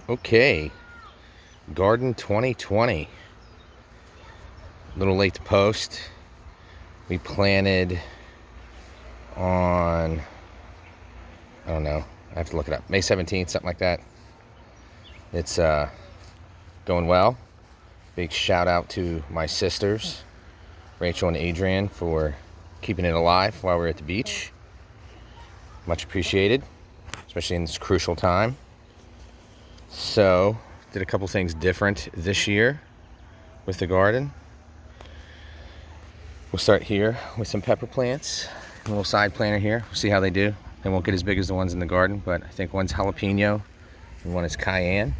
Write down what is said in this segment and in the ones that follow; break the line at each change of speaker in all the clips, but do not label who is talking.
Okay, Garden 2020. A little late to post. We planted on, I don't know, I have to look it up, May 17th, something like that. It's going well. Big shout out to my sisters, Rachel and Adrian, for keeping it alive while we were at the beach. Much appreciated, especially in this crucial time. So, did a couple things different this year with the garden. We'll start here with some pepper plants. A little side planter here. We'll see how they do. They won't get as big as the ones in the garden, but I think one's jalapeno and one is cayenne.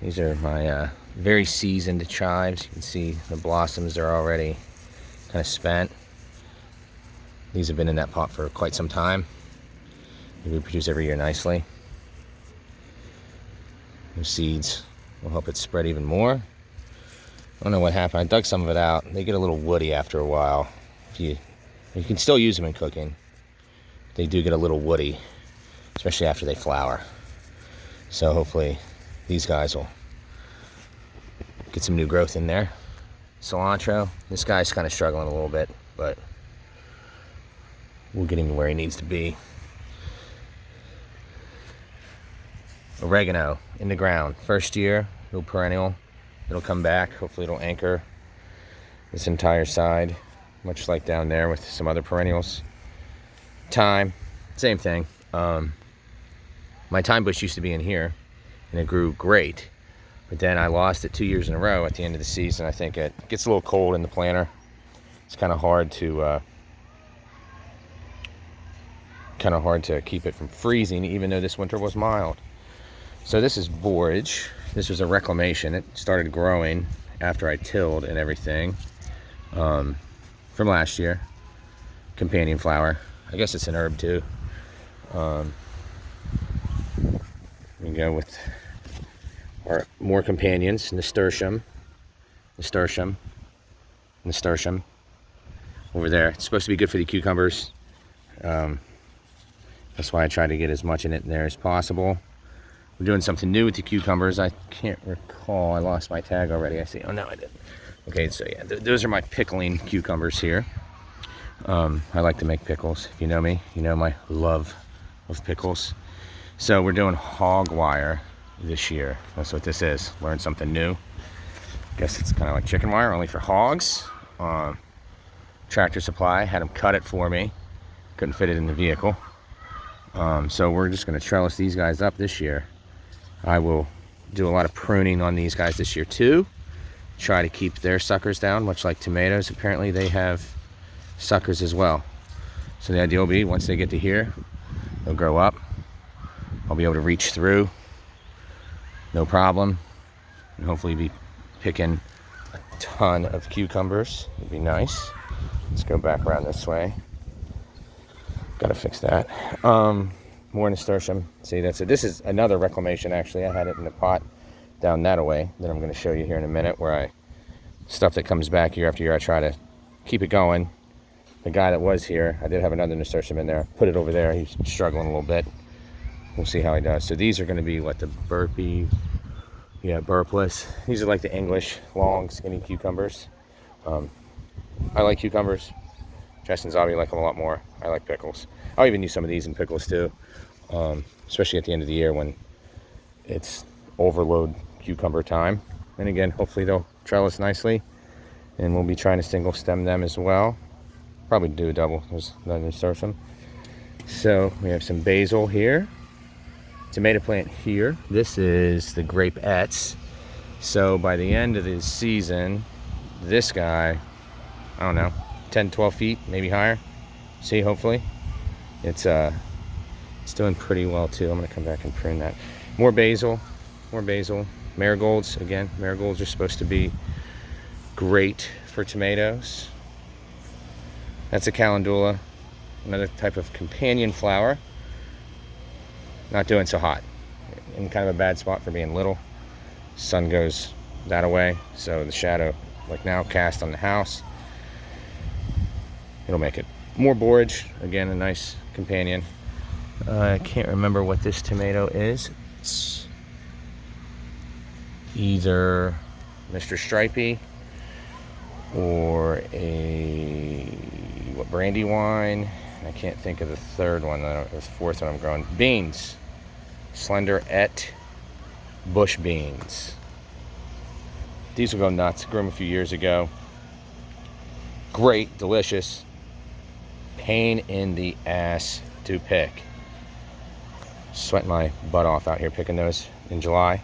These are my very seasoned chives. You can see the blossoms are already kind of spent. These have been in that pot for quite some time. They reproduce every year nicely. The seeds will help it spread even more. I don't know what happened. I dug some of it out. They get a little woody after a while. You can still use them in cooking. They do get a little woody, especially after they flower. So hopefully these guys will get some new growth in there. Cilantro. This guy's kind of struggling a little bit, but we'll get him where he needs to be. Oregano in the ground. First year, little perennial. It'll come back. Hopefully it'll anchor this entire side, much like down there with some other perennials. Thyme, same thing. My thyme bush used to be in here, and it grew great. But then I lost it 2 years in a row at the end of the season. I think it gets a little cold in the planter. It's kind of hard to keep it from freezing, even though this winter was mild. So this is borage. This was a reclamation. It started growing after I tilled and everything from last year. Companion flower. I guess it's an herb too. We go with our more companions. Nasturtium. Over there. It's supposed to be good for the cucumbers. That's why I try to get as much in it in there as possible. We're doing something new with the cucumbers. I can't recall. I lost my tag already. I see. Oh, no, I didn't. Okay, so yeah, those are my pickling cucumbers here. I like to make pickles. If you know me, you know my love of pickles. So we're doing hog wire this year. That's what this is. Learn something new. Guess it's kind of like chicken wire, only for hogs. Tractor Supply had them cut it for me. Couldn't fit it in the vehicle. So we're just going to trellis these guys up this year. I will do a lot of pruning on these guys this year too. Try to keep their suckers down, much like tomatoes. Apparently they have suckers as well. So the idea will be once they get to here, they'll grow up. I'll be able to reach through, no problem, and hopefully be picking a ton of cucumbers. It'd be nice. Let's go back around this way. Gotta fix that. More nasturtium. See, that's it. This is another reclamation, actually. I had it in the pot down that away that I'm going to show you here in a minute, where stuff that comes back year after year, I try to keep it going. The guy that was here, I did have another nasturtium in there. Put it over there. He's struggling a little bit. We'll see how he does. So these are going to be what, the burpless. These are like the English long, skinny cucumbers. I like cucumbers. Justin Zabi like them a lot more. I like pickles. I'll even use some of these in pickles too, especially at the end of the year when it's overload cucumber time. And again, hopefully they'll trellis nicely, and we'll be trying to single stem them as well. Probably do a double. There's another nasturtium. So we have some basil here, tomato plant here. This is the grapettes. So by the end of this season, this guy, I don't know, 10, 12 feet, maybe higher. See, hopefully. It's doing pretty well too. I'm gonna come back and prune that. More basil. Marigolds, again, marigolds are supposed to be great for tomatoes. That's a calendula, another type of companion flower. Not doing so hot. In kind of a bad spot for being little. Sun goes that away, so the shadow, like now, cast on the house. It'll make it. More borage, again, a nice companion. I can't remember what this tomato is. It's either Mr. Stripey or a Brandywine. I can't think of the third one, the fourth one I'm growing. Beans. Slender-et bush beans. These will go nuts. Grew them a few years ago. Great, delicious. Pain in the ass to pick. Sweating my butt off out here picking those in July.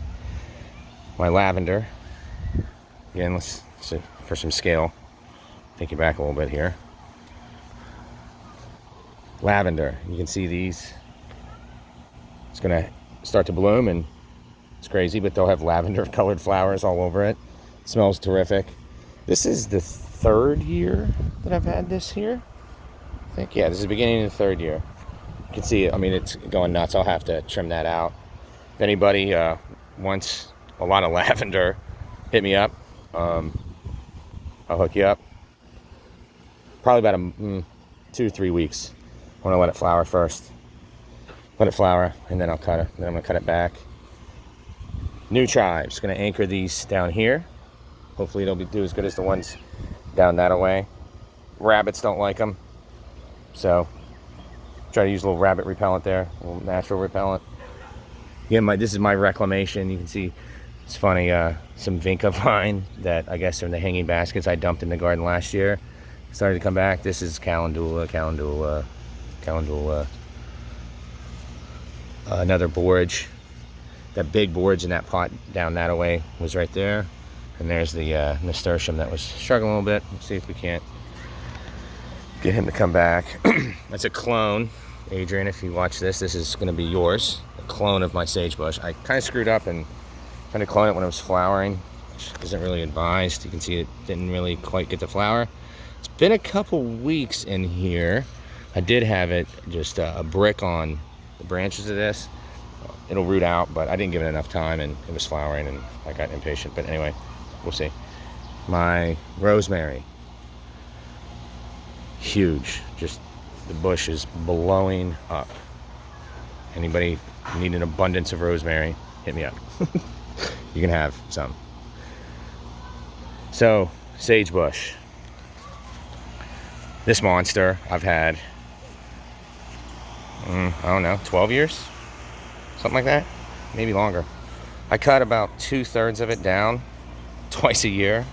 My lavender. Again, let's see for some scale. Take you back a little bit here. Lavender. You can see these. It's gonna start to bloom, and it's crazy, but they'll have lavender colored flowers all over it. It smells terrific. This is the third year that I've had this here. I think, yeah, this is the beginning of the third year. You can see it. I mean, it's going nuts. I'll have to trim that out. If anybody wants a lot of lavender, hit me up. I'll hook you up. Probably about 2 or 3 weeks. I want to let it flower first. Let it flower, and then I'll cut it. Then I'm gonna cut it back. New tribes. Gonna anchor these down here. Hopefully it'll do as good as the ones down that away. Rabbits don't like them, so try to use a little rabbit repellent there, a little natural repellent. Again, this is my reclamation. You can see it's funny. Some vinca vine that I guess are in the hanging baskets I dumped in the garden last year started to come back. This is calendula. Another borage. That big borage in that pot down that away was right there. And there's the nasturtium that was struggling a little bit. Let's see if we can't get him to come back. That's a clone. Adrian, if you watch this is going to be yours. A clone of my sagebush. I kind of screwed up and kind of cloned it when it was flowering, which isn't really advised. You can see it didn't really quite get the flower. It's been a couple weeks in here. I did have it just a brick on the branches of this. It'll root out, but I didn't give it enough time, and it was flowering, and I got impatient. But anyway, we'll see. My rosemary, huge. Just the bush is blowing up. Anybody need an abundance of rosemary, hit me up. You can have some. So, sagebush. This monster I've had, I don't know, 12 years? Something like that, maybe longer. I cut about 2/3 of it down twice a year.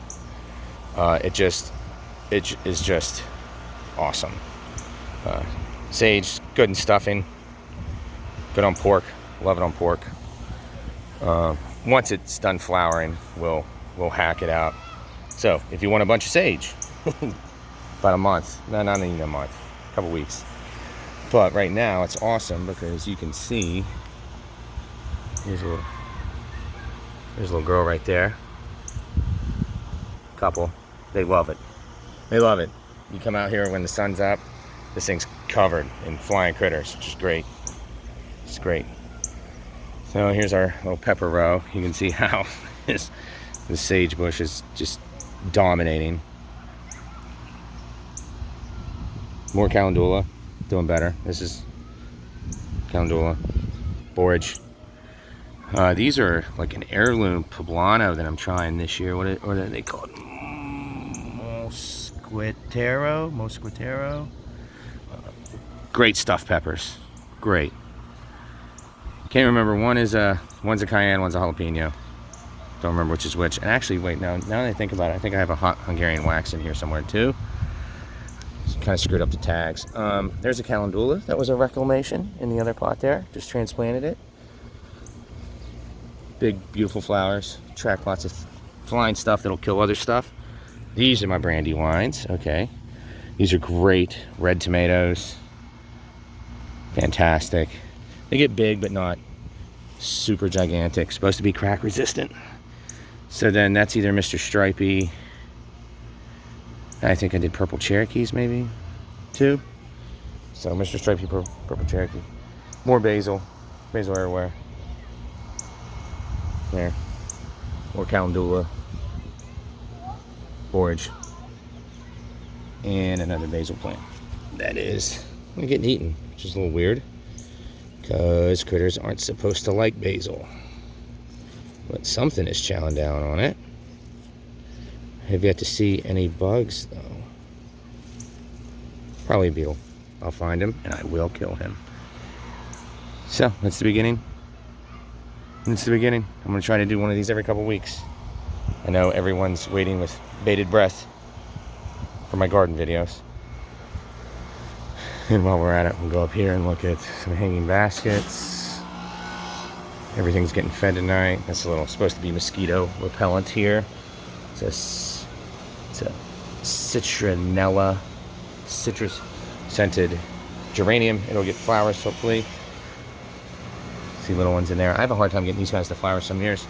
It is just awesome. Sage, good in stuffing, good on pork. Love it on pork. Once it's done flowering, we'll hack it out. So if you want a bunch of sage, about a month, no, not even a month, a couple weeks. But right now it's awesome because you can see. There's a little girl right there. Couple. They love it. They love it. You come out here when the sun's up, this thing's covered in flying critters, which is great. It's great. So here's our little pepper row. You can see how the sage bush is just dominating. More calendula, doing better. This is calendula, borage. These are like an heirloom poblano that I'm trying this year. What are they called? Mosquitero. Great stuffed peppers. Great. Can't remember. One's a cayenne, one's a jalapeno. Don't remember which is which. And actually, wait. Now that I think about it, I think I have a hot Hungarian wax in here somewhere too. Kind of screwed up the tags. There's a calendula that was a reclamation in the other pot there. Just transplanted it. Big, beautiful flowers. Attract lots of flying stuff that'll kill other stuff. These are my Brandywines. Okay. These are great. Red tomatoes. Fantastic. They get big, but not super gigantic. Supposed to be crack resistant. So then that's either Mr. Stripey. I think I did purple Cherokees maybe, too. So Mr. Stripey, purple Cherokee. More basil. Basil everywhere. There. More calendula. Borage. And another basil plant. That is getting eaten, which is a little weird. Because critters aren't supposed to like basil. But something is chowing down on it. I have yet to see any bugs, though. Probably a beetle. I'll find him, and I will kill him. So, that's the beginning. That's the beginning. I'm going to try to do one of these every couple weeks. I know everyone's waiting with bated breath for my garden videos. And while we're at it, we'll go up here and look at some hanging baskets. Everything's getting fed tonight. That's a little, supposed to be mosquito repellent here. It's a citronella, citrus scented geranium. It'll get flowers, hopefully. See little ones in there. I have a hard time getting these guys to flower some years.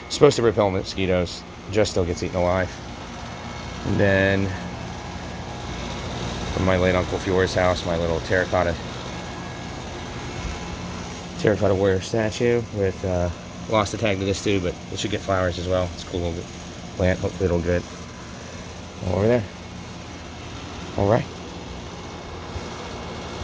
It's supposed to repel mosquitoes, just still gets eaten alive. And then from my late Uncle Fiore's house, my little terracotta warrior statue with lost the tag to this too, but it should get flowers as well. It's a cool little plant. Hopefully it'll get over there. All right.